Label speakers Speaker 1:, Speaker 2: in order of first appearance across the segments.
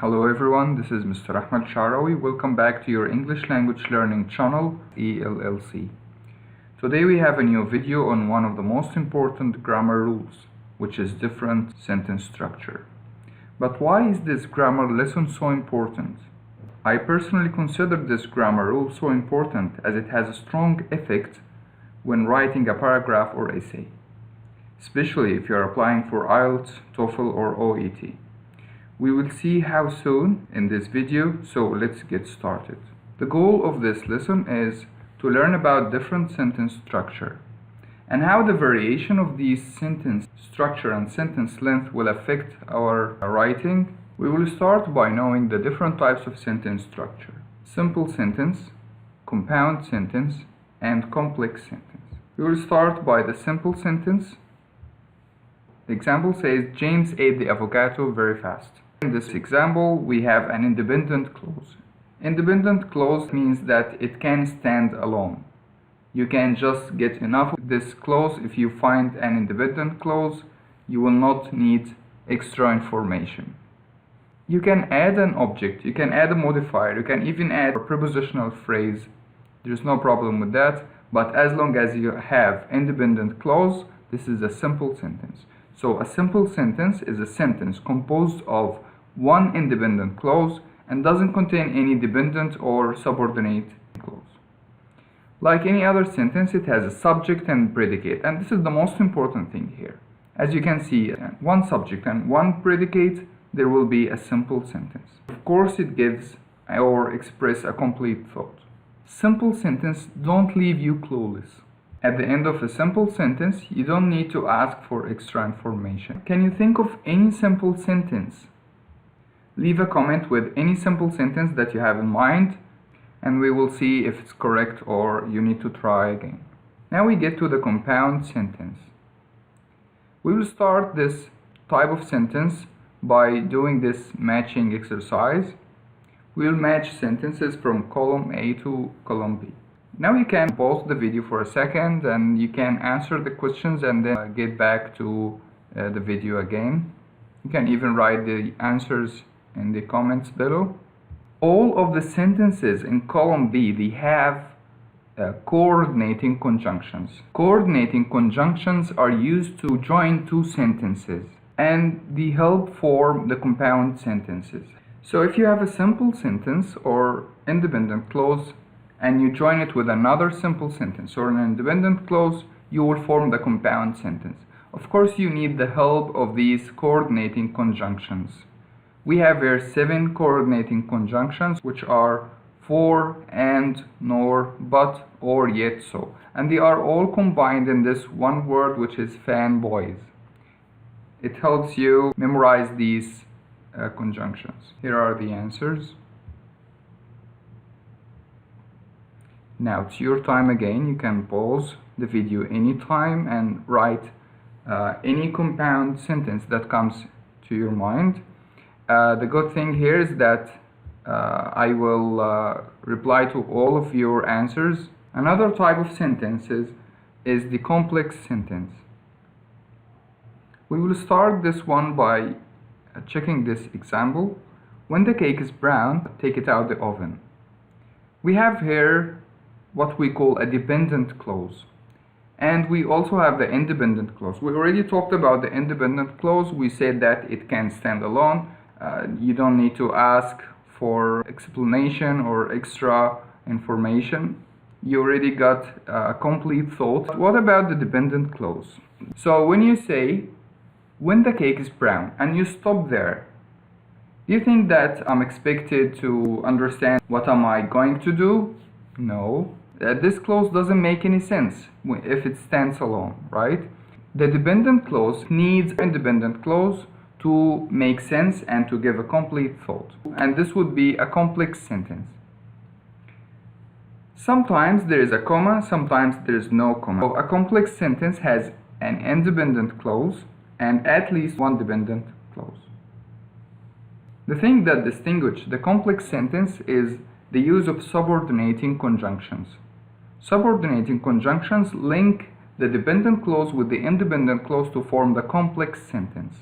Speaker 1: Hello everyone, this is Mr. Ahmed Sharawi. Welcome back to your English language learning channel, ELLC. Today we have a new video on one of the most important grammar rules, which is different sentence structure. But why is this grammar lesson so important? I personally consider this grammar rule so important as it has a strong effect when writing a paragraph or essay, especially if you are applying for IELTS, TOEFL or OET. We will see how soon in this video, so let's get started. The goal of this lesson is to learn about different sentence structure and how the variation of these sentence structure and sentence length will affect our writing. We will start by knowing the different types of sentence structure: simple sentence, compound sentence, and complex sentence. We will start by the simple sentence. The example says, James ate the avocado very fast. In this example, we have an independent clause. Independent clause means that it can stand alone. You can just get enough of this clause. If you find an independent clause, you will not need extra information. You can add an object, you can add a modifier, you can even add a prepositional phrase. There's no problem with that, but as long as you have independent clause, this is a simple sentence. So a simple sentence is a sentence composed of one independent clause and doesn't contain any dependent or subordinate clause. Like any other sentence, it has a subject and predicate, and this is the most important thing here. As you can see, one subject and one predicate, there will be a simple sentence. Of course, it gives or expresses a complete thought. Simple sentence don't leave you clueless. At the end of a simple sentence, you don't need to ask for extra information. Can you think of any simple sentence? Leave a comment with any simple sentence that you have in mind, and we will see if it's correct or you need to try again. Now we get to the compound sentence. We will start this type of sentence by doing this matching exercise. We will match sentences from column A to column B. Now you can pause the video for a second and you can answer the questions and then get back to the video again. You can even write the answers in the comments below. All of the sentences in column B, they have coordinating conjunctions. Coordinating conjunctions are used to join two sentences and they help form the compound sentences. So if you have a simple sentence or independent clause and you join it with another simple sentence or an independent clause, you will form the compound sentence. Of course, you need the help of these coordinating conjunctions. We have here 7 coordinating conjunctions, which are for, and, nor, but, or, yet, so. And they are all combined in this one word, which is fanboys. It helps you memorize these conjunctions. Here are the answers. Now it's your time again. You can pause the video anytime and write any compound sentence that comes to your mind. The good thing here is that I will reply to all of your answers. Another type of sentences is the complex sentence. We will start this one by checking this example. When the cake is brown, take it out of the oven. We have here what we call a dependent clause, and we also have the independent clause. We already talked about the independent clause. We said that it can stand alone. You don't need to ask for explanation or extra information. You already got a complete thought. What about the dependent clause? So when you say, when the cake is brown, and you stop there, do you think that I'm expected to understand what am I going to do? No. This clause doesn't make any sense if it stands alone, right? The dependent clause needs an independent clause to make sense and to give a complete thought. And this would be a complex sentence. Sometimes there is a comma, sometimes there is no comma. So a complex sentence has an independent clause and at least one dependent clause. The thing that distinguishes the complex sentence is the use of subordinating conjunctions. Subordinating conjunctions link the dependent clause with the independent clause to form the complex sentence.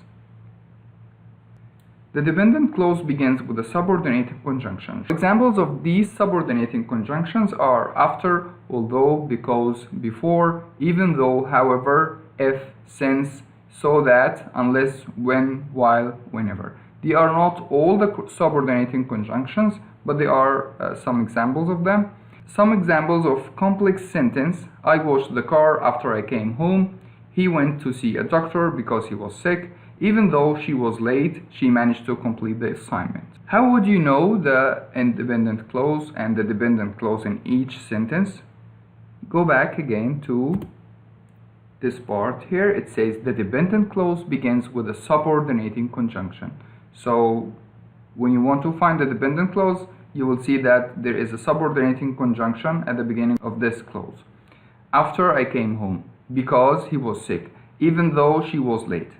Speaker 1: The dependent clause begins with a subordinating conjunction. Examples of these subordinating conjunctions are after, although, because, before, even though, however, if, since, so that, unless, when, while, whenever. They are not all the subordinating conjunctions, but they are some examples of them. Some examples of complex sentence: I washed the car after I came home. He went to see a doctor because he was sick. Even though she was late, she managed to complete the assignment. How would you know the independent clause and the dependent clause in each sentence? Go back again to this part here. It says the dependent clause begins with a subordinating conjunction. So when you want to find the dependent clause, you will see that there is a subordinating conjunction at the beginning of this clause. After I came home, because he was sick, even though she was late.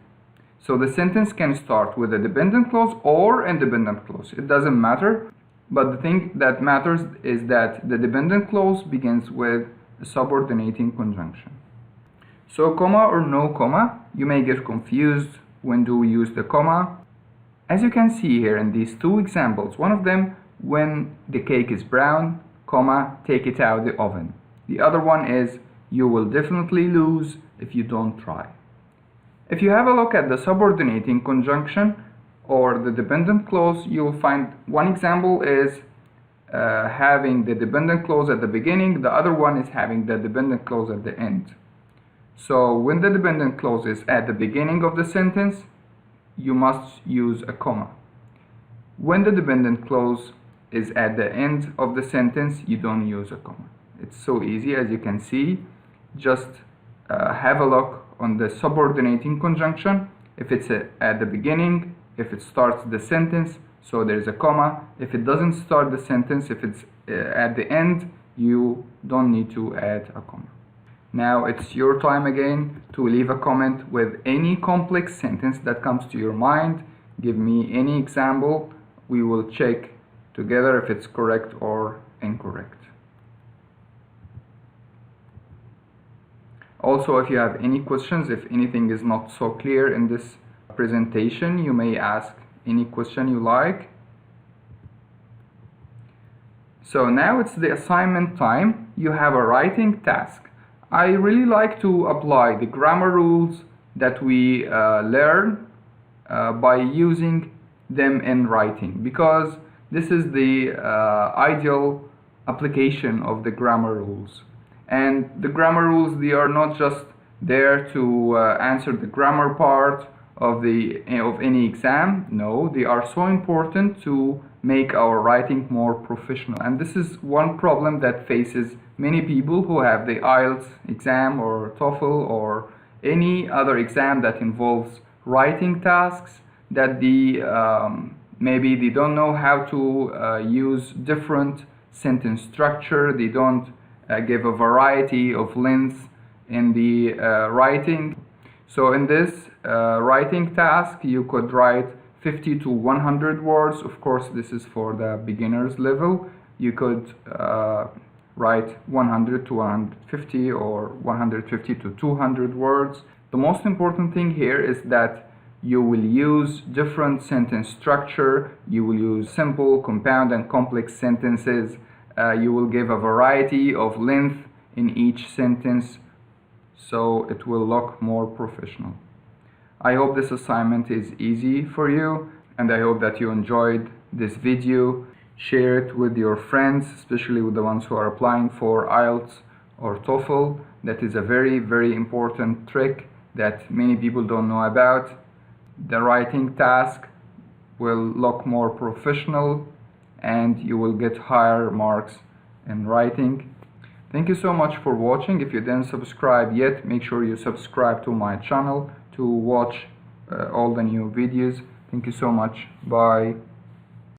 Speaker 1: So the sentence can start with a dependent clause or independent clause. It doesn't matter, but the thing that matters is that the dependent clause begins with a subordinating conjunction. So comma or no comma, you may get confused. When do we use the comma? As you can see here in these two examples, one of them, when the cake is brown, comma, take it out of the oven. The other one is, you will definitely lose if you don't try. If you have a look at the subordinating conjunction or the dependent clause, you will find one example is having the dependent clause at the beginning, the other one is having the dependent clause at the end. So when the dependent clause is at the beginning of the sentence, you must use a comma. When the dependent clause is at the end of the sentence, you don't use a comma. It's so easy, as you can see. Just have a look on the subordinating conjunction. If it's at the beginning, if it starts the sentence, so there's a comma. If it doesn't start the sentence, if it's at the end, you don't need to add a comma. Now it's your time again to leave a comment with any complex sentence that comes to your mind. Give me any example. We will check together if it's correct or incorrect. Also, if you have any questions, if anything is not so clear in this presentation, you may ask any question you like. So now it's the assignment time. You have a writing task. I really like to apply the grammar rules that we learn by using them in writing, because this is the ideal application of the grammar rules. And the grammar rules, they are not just there to answer the grammar part of any exam. No, they are so important to make our writing more professional. And this is one problem that faces many people who have the IELTS exam or TOEFL or any other exam that involves writing tasks, that maybe they don't know how to use different sentence structure. They don't give a variety of lengths in the writing. So in this writing task, you could write 50 to 100 words. Of course, this is for the beginners level. You could write 100 to 150 or 150 to 200 words. The most important thing here is that you will use different sentence structure. You will use simple, compound, and complex sentences. You will give a variety of length in each sentence, so it will look more professional. I hope this assignment is easy for you, and I hope that you enjoyed this video. Share it with your friends, especially with the ones who are applying for IELTS or TOEFL. That is a very, very important trick that many people don't know about. The writing task will look more professional and you will get higher marks in writing. Thank you so much for watching. If you didn't subscribe yet, make sure you subscribe to my channel to watch all the new videos. Thank you so much. Bye.